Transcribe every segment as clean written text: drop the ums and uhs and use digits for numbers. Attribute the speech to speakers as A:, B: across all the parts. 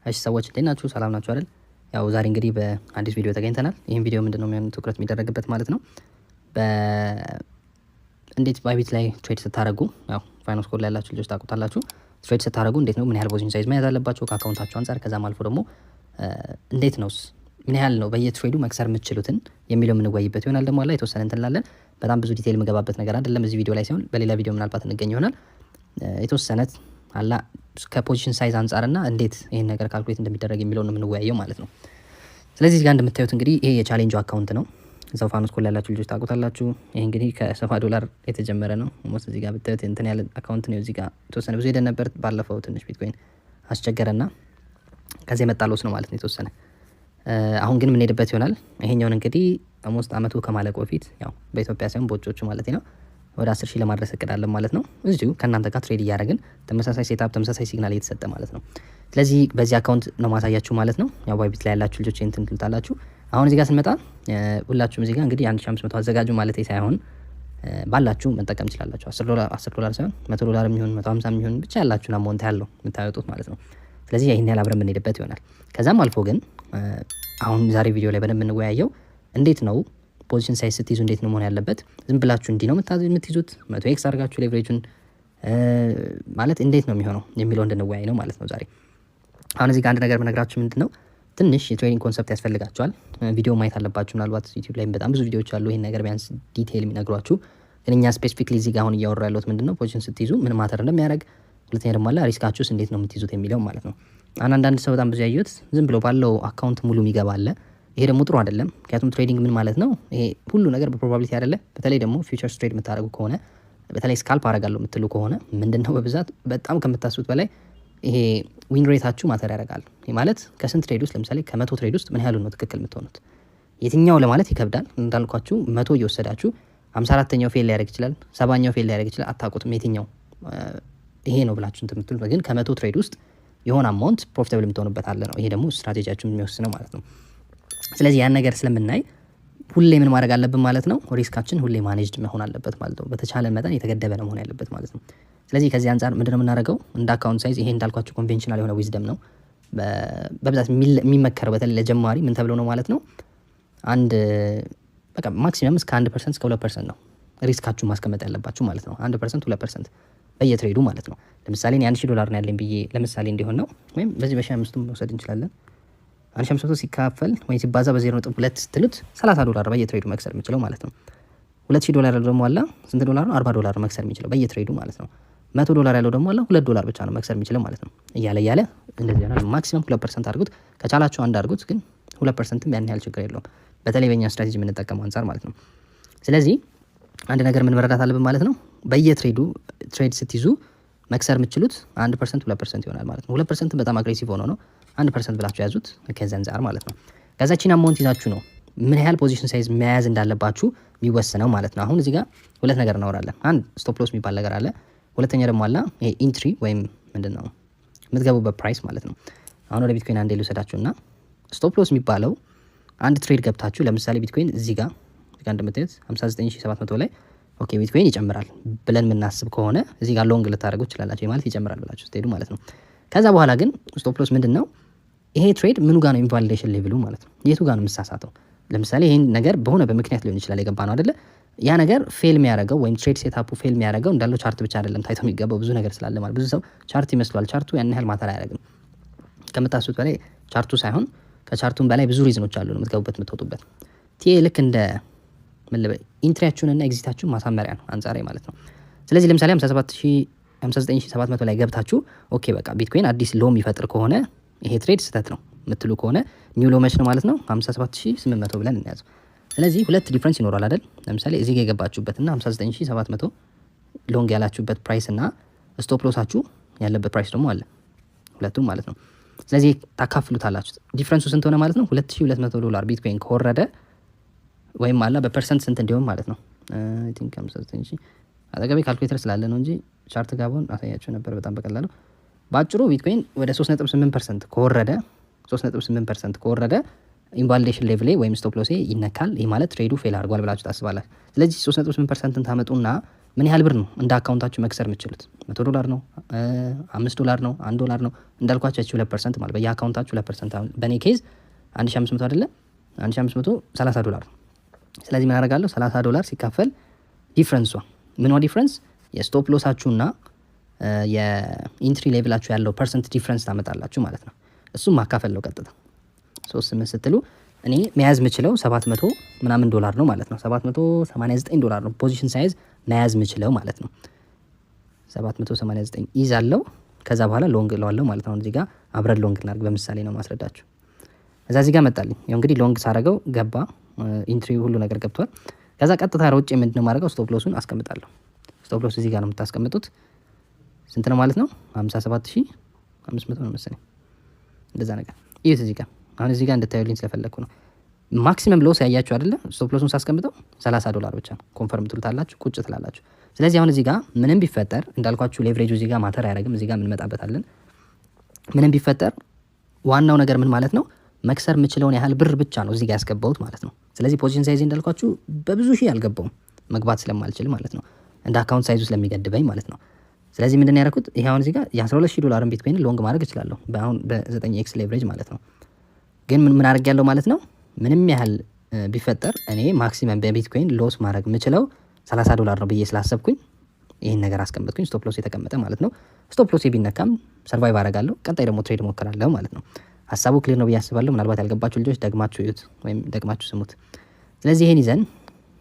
A: እሺ ሰዎች እንዴት ናችሁ? ሰላም ናችሁ አይደል? ያው ዛሬ እንግዲህ በአዲስ ቪዲዮ ተገኝተናል። ይህን ቪዲዮ ምንድነው የሚሆነው ትኩረት የሚደረግበት ማለት ነው እንዴት ባይቢት ላይ ትሬድ ስታደርጉ ያው ፋይናንስ ኮድ ላይ ያላችሁ ልጆች ታውቁታላችሁ። ትሬድ ስታደርጉ እንዴት ነው ምን ያህል ፖዚሽን ሳይዝ መያዝ አለባችሁ ከአካውንታችሁ አንጻር፣ ከዛም አልፎ ደግሞ እንዴት ነው ምን ያህል ነው በየትሬዱ መክሰር የምትችሉትን የሚለው የምንወያይበት ይሆናል። ደግሞ አላ የተወሰነ እንትን ላለን በጣም ብዙ ዲቴይል የምገባበት ነገር አይደለም እዚህ ቪዲዮ ላይ ሲሆን በሌላ ቪዲዮ ምናልባት እንገኝ ይሆናል። የተወሰነ አላ ከፖዚሽን ሳይዝ አንጻርና እንዴት ይሄን ነገር ካልኩሌት እንደሚደረግ የሚለው ነው የምንወያየው ማለት ነው። ስለዚህ እዚህ ጋር እንደምታዩት እንግዲህ ይሄ የቻሌንጁ አካውንት ነው። እዛው ፋይናንስ ኮድ ላይ ያላችሁ ልጆች ታውቁታላችሁ። ይሄ እንግዲህ $70 የተጀመረ ነው። ኦልሞስት እዚህ ጋር ብታዩት እንትን ያለ አካውንት ነው። እዚህ ጋር የተወሰነ ብዙ ሄደን ነበር ባለፈው ትንሽ ቢትኮይን አስቸገረና ከዚህ የመጣ ሎስ ነው ማለት ነው የተወሰነ። አሁን ግን የምንሄድበት ይሆናል። ይሄኛውን እንግዲህ ኦልሞስት አመቱ ከማለቁ በፊት ያው በኢትዮጵያ ሳይሆን በውጮቹ ማለት ነው ወደ 10,000 ለማድረስ እቅዳለን ማለት ነው። እዚሁ ከእናንተ ጋር ትሬድ እያደረግን ተመሳሳይ ሴትአፕ ተመሳሳይ ሲግናል እየተሰጠ ማለት ነው። ስለዚህ በዚህ አካውንት ነው ማሳያችሁ ማለት ነው። ያው ባይቢት ላይ ያላችሁ ልጆች እንትን ትሉታላችሁ። አሁን እዚህ ጋር ስንመጣ ሁላችሁም እዚህ ጋር እንግዲህ 1500 አዘጋጁ ማለት ሳይሆን ባላችሁ መጠቀም ትችላላችሁ። $10 ሳይሆን $100 የሚሆን 150 የሚሆን ብቻ ያላችሁን አማውንት ያለው የምታወጡት ማለት ነው። ስለዚህ ይሄን ያህል አብረን የምንሄድበት ይሆናል። ከዛም አልፎ ግን አሁን ዛሬ ቪዲዮ ላይ በደንብ እንወያየው እንዴት ነው ፖዚሽን ሳይዝ ስትይዙ እንዴት ነው መሆን ያለበት። ዝም ብላችሁ እንዲህ ነው የምትይዙት 100x አድርጋችሁ ሌቨሬጁን ማለት እንዴት ነው የሚሆነው የሚለው እንድንወያይ ነው ማለት ነው ዛሬ። አሁን እዚህ ጋር አንድ ነገር ብነግራችሁ ምንድነው ትንሽ የትሬዲንግ ኮንሰፕት ያስፈልጋችኋል። ቪዲዮ ማየት አለባችሁ። ምናልባት ዩቲዩብ ላይ በጣም ብዙ ቪዲዮዎች አሉ ይሄን ነገር ቢያንስ ዲቴይል የሚነግሯችሁ። ግን እኛ ስፔሲፊክሊ እዚህ ጋር አሁን እያወራ ያለሁት ምንድነው ፖዚሽን ስትይዙ ምን ማተር እንደሚያደርግ፣ ሁለተኛ ደግሞ አለ ሪስካችሁስ እንዴት ነው የምትይዙት የሚለው ማለት ነው። አንዳንድ ሰው በጣም ብዙ ያዩት ዝም ብሎ ባለው አካውንት ሙሉ የሚገባ አለ። ይሄ ደግሞ ጥሩ አይደለም። ምክንያቱም ትሬዲንግ ምን ማለት ነው ይሄ ሁሉ ነገር በፕሮባቢሊቲ አይደለ። በተለይ ደግሞ ፊውቸርስ ትሬድ የምታደርጉ ከሆነ በተለይ ስካልፕ አደርጋለሁ የምትሉ ከሆነ ምንድነው በብዛት በጣም ከምታስቡት በላይ ይሄ ዊን ሬታችሁ ማተር ያደርጋል። ይሄ ማለት ከስንት ትሬድ ውስጥ ለምሳሌ ከ100 ትሬድ ውስጥ ምን ያህሉ ነው ትክክል የምትሆኑት? የትኛው ለማለት ይከብዳል። እንዳልኳችሁ 100 እየወሰዳችሁ 54ኛው ፌል ሊያደርግ ይችላል፣ 70ኛው ፌል ሊያደርግ ይችላል። አታውቁትም የትኛው ይሄ ነው ብላችሁ እንትን የምትሉት። ግን ከ100 ትሬድ ውስጥ የሆነ አማውንት ፕሮፊታብል የምትሆኑበት አለ ነው። ይሄ ደግሞ ስትራቴጂያችሁን የሚወስነው ማለት ነው። ስለዚህ ያን ነገር ስለምናይ ሁሌ ምን ማድረግ አለብን ማለት ነው። ሪስካችን ሁሌ ማኔጅድ መሆን አለበት ማለት ነው። በተቻለ መጠን የተገደበ ነው መሆን ያለበት ማለት ነው። ስለዚህ ከዚህ አንጻር ምንድነው የምናደርገው እንደ አካውንት ሳይዝ ይሄ እንዳልኳችሁ ኮንቬንሽናል የሆነ ዊዝደም ነው። በብዛት የሚመከረው በተለይ ለጀማሪ ምን ተብሎ ነው ማለት ነው አንድ በቃ ማክሲመም እስከ 1% እስከ 2% ነው ሪስካችሁን ማስቀመጥ ያለባችሁ ማለት ነው። 1% 2% በየትሬዱ ማለት ነው። ለምሳሌ እኔ $1,000 ነው ያለኝ ብዬ ለምሳሌ እንዲሆን ነው ወይም በዚህ በ15 መውሰድ እንችላለን። 1500 ሲካፈል ወይ ሲባዛ በ0.2 ስትሉት $30 በየትሬዱ መክሰር የሚችለው ማለት ነው። $2,000 ደግሞ አለ ስንት ዶላር ነው? $40 መክሰር የሚችለው በየትሬዱ ማለት ነው። $100 ያለው ደግሞ አለ $2 ብቻ ነው መክሰር የሚችለው ማለት ነው። እያለ እንደዚህ ይሆናል። ማክሲመም 2% አድርጉት። ከቻላችሁ አንድ አድርጉት፣ ግን 2%ም ያን ያህል ችግር የለውም በተለይ በእኛ ስትራቴጂ የምንጠቀመው አንጻር ማለት ነው። ስለዚህ አንድ ነገር ምን መረዳት አለብን ማለት ነው። በየትሬዱ ትሬድ ስትይዙ መክሰር የምትችሉት 1% 2% ይሆናል ማለት ነው። 2% በጣም አግሬሲቭ ሆኖ ነው 1% ብላችሁ ያዙት ከዛ አንጻር ማለት ነው። ከዛችን አማውንት ይዛችሁ ነው ምን ያህል ፖዚሽን ሳይዝ መያዝ እንዳለባችሁ የሚወሰነው ማለት ነው። አሁን እዚህ ጋር ሁለት ነገር እናወራለን። አንድ ስቶፕ ሎስ የሚባል ነገር አለ። ሁለተኛ ደግሞ አለ ይሄ ኢንትሪ ወይም ምንድነው የምትገቡበት ፕራይስ ማለት ነው። አሁን ወደ ቢትኮይን አንዴ ልውሰዳችሁና ስቶፕ ሎስ የሚባለው አንድ ትሬድ ገብታችሁ ለምሳሌ ቢትኮይን እዚህ ጋር እንደምታዩት 59700 ላይ ኦኬ ቢትኮይን ይጨምራል ብለን የምናስብ ከሆነ እዚህ ጋር ሎንግ ልታደርጉ ትችላላችሁ ማለት ይጨምራል ብላችሁ ስትሄዱ ማለት ነው። ከዛ በኋላ ግን ስቶፕ ሎስ ምንድነው ይሄ ትሬድ ምኑ ጋር ነው ኢንቫሊዴሽን ሌቭሉ ማለት ነው። የቱ ጋር ነው የምሳሳተው? ለምሳሌ ይሄን ነገር በሆነ በምክንያት ሊሆን ይችላል የገባ ነው አይደለ? ያ ነገር ፌል የሚያደርገው ወይም ትሬድ ሴትአፑ ፌል የሚያደርገው እንዳለው ቻርት ብቻ አይደለም ታይቶ የሚገባው ብዙ ነገር ስላለ ማለት ብዙ ሰው ቻርት ይመስሏል። ቻርቱ ያን ያህል ማተር አያደርግም ከምታስቡት በላይ ቻርቱ ሳይሆን ከቻርቱም በላይ ብዙ ሪዝኖች አሉ ነው የምትገቡበት የምትወጡበት። ቲኤ ልክ እንደ ኢንትሪያችሁን እና ኤግዚታችሁን ማሳመሪያ ነው አንጻራዊ ማለት ነው። ስለዚህ ለምሳሌ 59700 ላይ ገብታችሁ ኦኬ በቃ ቢትኮይን አዲስ ሎ የሚፈጥር ከሆነ ይሄ ትሬድ ስህተት ነው የምትሉ ከሆነ ኒው ሎ መች ነው ማለት ነው 57800 ብለን እንያዘው። ስለዚህ ሁለት ዲፍረንስ ይኖራል አይደል? ለምሳሌ እዚህ ጋር የገባችሁበትና 59700 ሎንግ ያላችሁበት ፕራይስ እና ስቶፕ ሎሳችሁ ያለበት ፕራይስ ደግሞ አለ ሁለቱም ማለት ነው። ስለዚህ ታካፍሉታላችሁ። ዲፍረንሱ ስንት ሆነ ማለት ነው? $2,200 ቢትኮይን ከወረደ ወይም አላ በፐርሰንት ስንት እንዲሆን ማለት ነው አይ ቲንክ 59000 አጠገቤ ካልኩሌተር ስላለ ነው እንጂ ቻርት ጋቦን አሳያችሁ ነበር በጣም በቀላሉ። ባጭሩ ቢትኮይን ወደ 3.8% ከወረደ 3.8% ከወረደ ኢንቫሊዴሽን ሌቭል ወይም ስቶፕ ሎስ ይነካል። ይሄ ማለት ትሬዱ ፌል አድርጓል ብላችሁ ታስባላችሁ። ስለዚህ 3.8%ን ታመጡና ምን ያህል ብር ነው እንደ አካውንታችሁ መክሰር የምትችሉት? $100 ነው፣ $5 ነው፣ $1 ነው እንዳልኳችሁ 2% ማለት በየአካውንታችሁ 2%። አሁን በእኔ ኬዝ 1500 አይደለ 1500 $30። ስለዚህ ምን አደርጋለሁ? $30 ሲካፈል ዲፍረንሷ ምንዋ ዲፍረንስ የስቶፕ ሎሳችሁና የኢንትሪ ሌቭላችሁ ያለው ፐርሰንት ዲፍረንስ ታመጣላችሁ ማለት ነው። እሱም ማካፈል ነው ቀጥታ 3 ስትሉ እኔ መያዝ የምችለው $700 ምናምን ነው ማለት ነው። $789 ነው ፖዚሽን ሳይዝ መያዝ የምችለው ማለት ነው። 789 ይዛለው። ከዛ በኋላ ሎንግ እለዋለሁ ማለት ነው። እዚህ ጋር አብረን ሎንግ እናድርግ፣ በምሳሌ ነው ማስረዳችሁ። እዛ እዚህ ጋር መጣልኝ። ያው እንግዲህ ሎንግ ሳረገው ገባ፣ ኢንትሪ ሁሉ ነገር ገብቷል። ከዛ ቀጥታ ሮጬ ምንድነው ማድረገው? ስቶፕ ሎሱን አስቀምጣለሁ። ስቶፕ ሎስ እዚህ ጋር ነው የምታስቀምጡት። ስንት ነው ማለት ነው? 57500 ነው መሰለኝ፣ እንደዛ ነገር። ይሄት እዚህ ጋር አሁን እዚህ ጋር እንድታዩልኝ ስለፈለኩ ነው። ማክሲመም ሎስ ያያችሁ አይደለ? ስቶፕ ሎሱን ሳስቀምጠው $30 ብቻ ነው። ኮንፈርም ትሉታላችሁ፣ ቁጭ ትላላችሁ። ስለዚህ አሁን እዚህ ጋር ምንም ቢፈጠር እንዳልኳችሁ ሌቨሬጁ እዚህ ጋር ማተር አያደርግም። እዚህ ጋር እንመጣበታለን። ምንም ቢፈጠር ዋናው ነገር ምን ማለት ነው? መክሰር የምችለውን ያህል ብር ብቻ ነው እዚህ ጋር ያስገባሁት ማለት ነው። ስለዚህ ፖዚሽን ሳይዝ እንዳልኳችሁ በብዙ ሺህ አልገባውም፣ መግባት ስለማልችል ማለት ነው። እንደ አካውንት ሳይዙ ስለሚገድበኝ ማለት ነው። ስለዚህ ምንድን ነው ያደረኩት? ይሄ አሁን እዚህ ጋር $12000 ቢትኮይን ሎንግ ማድረግ እችላለሁ በአሁን በ9x ሌቨሬጅ ማለት ነው። ግን ምን አድርግ ያለው ማለት ነው? ምንም ያህል ቢፈጠር እኔ ማክሲመም በቢትኮይን ሎስ ማድረግ የምችለው $30 ነው ብዬ ስላሰብኩኝ ይህን ነገር አስቀምጥኩኝ። ስቶፕ ሎስ የተቀመጠ ማለት ነው። ስቶፕ ሎስ ቢነካም ሰርቫይቭ አደርጋለሁ። ቀጣይ ደግሞ ትሬድ ሞክራለሁ ማለት ነው። ሀሳቡ ክሊር ነው ብዬ አስባለሁ። ምናልባት ያልገባችሁ ልጆች ደግማችሁ እዩት ወይም ደግማችሁ ስሙት። ስለዚህ ይሄን ይዘን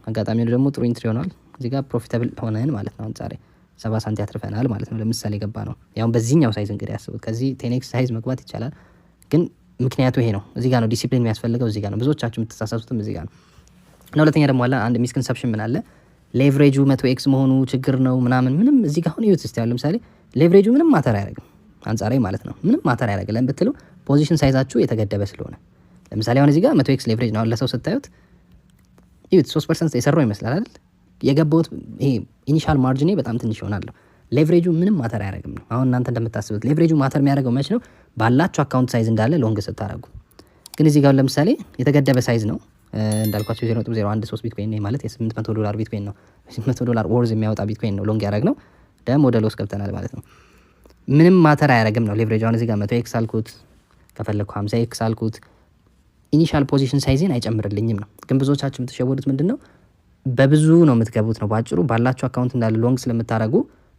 A: አጋጣሚ ደግሞ ጥሩ ኢንትሪ ሆኗል። እዚህ ጋር ፕሮፊታብል ሆነን ማለት ነው። ዛሬ 70 ሳንቲ ያትርፈናል ማለት ነው። ለምሳሌ ገባ ነው ያው በዚህኛው ሳይዝ እንግዲህ ያስቡት። ከዚህ 10x ሳይዝ መግባት ይቻላል፣ ግን ምክንያቱ ይሄ ነው። እዚህ ጋር ነው ዲሲፕሊን የሚያስፈልገው። እዚህ ጋር ነው ብዙዎቻችሁ የምትሳሳቱትም እዚህ ጋር ነው። እና ሁለተኛ ደግሞ አለ አንድ ሚስኮንሰፕሽን ምን አለ? ሌቨሬጁ 100x መሆኑ ችግር ነው ምናምን። ምንም እዚህ ጋር አሁን ይዩት እስቲ። ያው ለምሳሌ ሌቨሬጁ ምንም ማተር አያደርግም አንጻራዊ ማለት ነው። ምንም ማተር አያደርግም ለምን ብትሉ ፖዚሽን ሳይዛችሁ የተገደበ ስለሆነ። ለምሳሌ አሁን እዚህ ጋር 100x ሌቨሬጅ ነው ለሰው ስታዩት ይዩት 3% የሰራው ይመስላል አይደል? የገባውት ይሄ ኢኒሻል ማርጂኔ በጣም ትንሽ ይሆናል። ሌቨሬጁ ምንም ማተር አያደርግም ነው። አሁን እናንተ እንደምታስቡት ሌቨሬጁ ማተር የሚያደርገው መች ነው? ባላችሁ አካውንት ሳይዝ እንዳለ ሎንግ ስታደርጉ። ግን እዚህ ጋር ለምሳሌ የተገደበ ሳይዝ ነው እንዳልኳችሁ 0.013 ቢትኮይን ነው ማለት $800 ቢትኮይን ነው። $800 ወርዝ የሚያወጣ ቢትኮይን ነው ሎንግ ያደረግነው። ደግሞ ወደ ሎስ ገብተናል ማለት ነው። ምንም ማተር አያደርግም ነው ሌቨሬጁ። አሁን እዚህ ጋር 100x አልኩት፣ ከፈለኩ 50x አልኩት፣ ኢኒሻል ፖዚሽን ሳይዝን አይጨምርልኝም ነው። ግን ብዙዎቻችሁ የምትሸወዱት ምንድነው? በብዙ ነው የምትገቡት ነው። ባጭሩ ባላችሁ አካውንት እንዳለ ሎንግ ስለምታደርጉ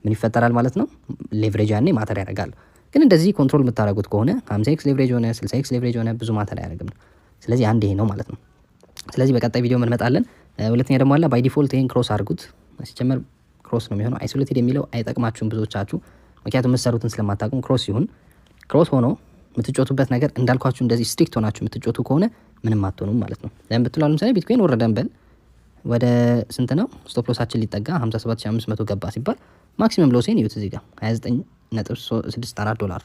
A: ምን ይፈጠራል ማለት ነው? ሌቨሬጅ ያኔ ማተር ያደርጋል። ግን እንደዚህ ኮንትሮል የምታደርጉት ከሆነ 50x ሌቨሬጅ ሆነ 60x ሌቨሬጅ ሆነ ብዙ ማተር አያደርግም ነው። ስለዚህ አንድ ይሄ ነው ማለት ነው። ስለዚህ በቀጣይ ቪዲዮ እንመጣለን። ሁለተኛ ደግሞ አለ ባይ ዲፎልት ይሄን ክሮስ አድርጉት። ሲጀመር ክሮስ ነው የሚሆነው። አይሶሌትድ የሚለው አይጠቅማችሁም ብዙዎቻችሁ፣ ምክንያቱም የምትሰሩትን ስለማታውቁም። ክሮስ ሲሆን ክሮስ ሆኖ የምትጮቱበት ነገር እንዳልኳችሁ እንደዚህ ስትሪክት ሆናችሁ የምትጮቱ ከሆነ ምንም አትሆኑም ማለት ነው። ለምን ብትሉ ለምሳሌ ቢትኮይን ወረደን በል ወደ ስንት ነው ስቶፕ ሎሳችን ሊጠጋ 57500 ገባ ሲባል ማክሲመም ሎሴን ይዩት እዚህ ጋር $29.64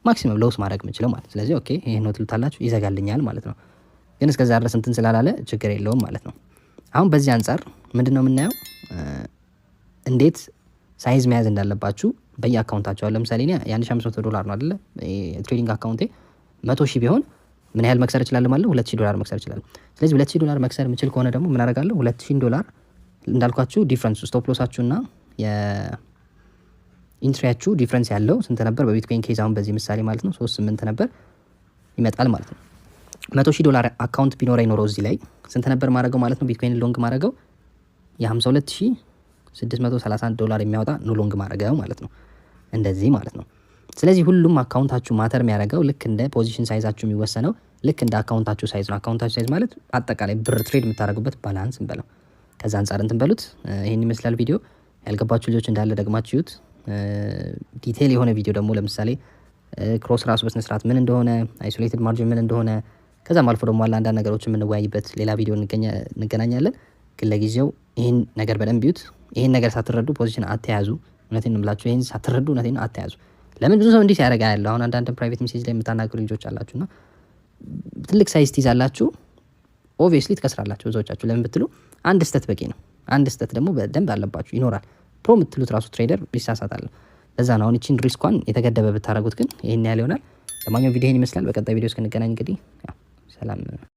A: ማክሲመም ሎስ ማድረግ የምችለው ማለት። ስለዚህ ኦኬ ይሄ ነው ትሉታላችሁ፣ ይዘጋልኛል ማለት ነው። ግን እስከዛ ድረስ እንትን ስላላለ ችግር የለውም ማለት ነው። አሁን በዚህ አንጻር ምንድነው የምናየው? እንዴት ሳይዝ መያዝ እንዳለባችሁ በየአካውንታችሁ። ለምሳሌ እኔ $1500 ነው አይደለ ትሬዲንግ አካውንቴ 100,000 ቢሆን ምን ያህል መክሰር እችላለሁ ማለት ነው? $2000 መክሰር እችላለሁ። ስለዚህ $2000 መክሰር የምችል ከሆነ ደግሞ ምን አደርጋለሁ? $2000 እንዳልኳችሁ ዲፍረንስ ስቶፕ ሎሳችሁና የኢንትሪያችሁ ዲፍረንስ ያለው ስንት ነበር? በቢትኮይን ኬዝ አሁን በዚህ ምሳሌ ማለት ነው 38 ነበር ይመጣል ማለት ነው። $100,000 አካውንት ቢኖረኝ ኖሮ እዚህ ላይ ስንት ነበር ማድረገው ማለት ነው? ቢትኮይን ሎንግ ማድረገው $52,631 የሚያወጣ ነው ሎንግ ማድረገው ማለት ነው። እንደዚህ ማለት ነው። ስለዚህ ሁሉም አካውንታችሁ ማተር የሚያደርገው ልክ እንደ ፖዚሽን ሳይዛችሁ የሚወሰነው ልክ እንደ አካውንታችሁ ሳይዝ ነው። አካውንታችሁ ሳይዝ ማለት አጠቃላይ ብር ትሬድ የምታደርጉበት ባላንስ እንበለው። ከዛ አንጻር እንትን በሉት። ይሄን ይመስላል ቪዲዮ። ያልገባችሁ ልጆች እንዳለ ደግማችሁ ይዩት። ዲቴይል የሆነ ቪዲዮ ደግሞ ለምሳሌ ክሮስ ራሱ በስነ ስርዓት ምን እንደሆነ፣ አይሶሌትድ ማርጂን ምን እንደሆነ፣ ከዛም አልፎ ደግሞ አንዳንድ ነገሮች የምንወያይበት ሌላ ቪዲዮ እንገናኛለን። ግን ለጊዜው ይሄን ነገር በደንብ ይዩት። ይሄን ነገር ሳትረዱ ፖዚሽን አትያዙ። እውነቴን ነው የምላችሁ። ይሄን ሳትረዱ እውነቴን ነው አትያዙ። ለምን ብዙ ሰው እንዲህ ሲያደርግ ያለው አሁን አንዳንድ ፕራይቬት ሜሴጅ ላይ የምታናግሩ ልጆች አላችሁና ትልቅ ሳይዝ ትይዛላችሁ፣ ኦብቪየስሊ ትከስራላችሁ ብዙዎቻችሁ። ለምን ብትሉ አንድ ስህተት በቂ ነው። አንድ ስህተት ደግሞ በደንብ አለባችሁ ይኖራል። ፕሮ የምትሉት ራሱ ትሬደር ይሳሳታል። ለዛ ነው አሁን እቺን ሪስኳን የተገደበ ብታደርጉት ግን ይሄን ያህል ይሆናል። ለማንኛውም ቪዲዮ ይሄን ይመስላል። በቀጣይ ቪዲዮ እስክንገናኝ እንግዲህ ሰላም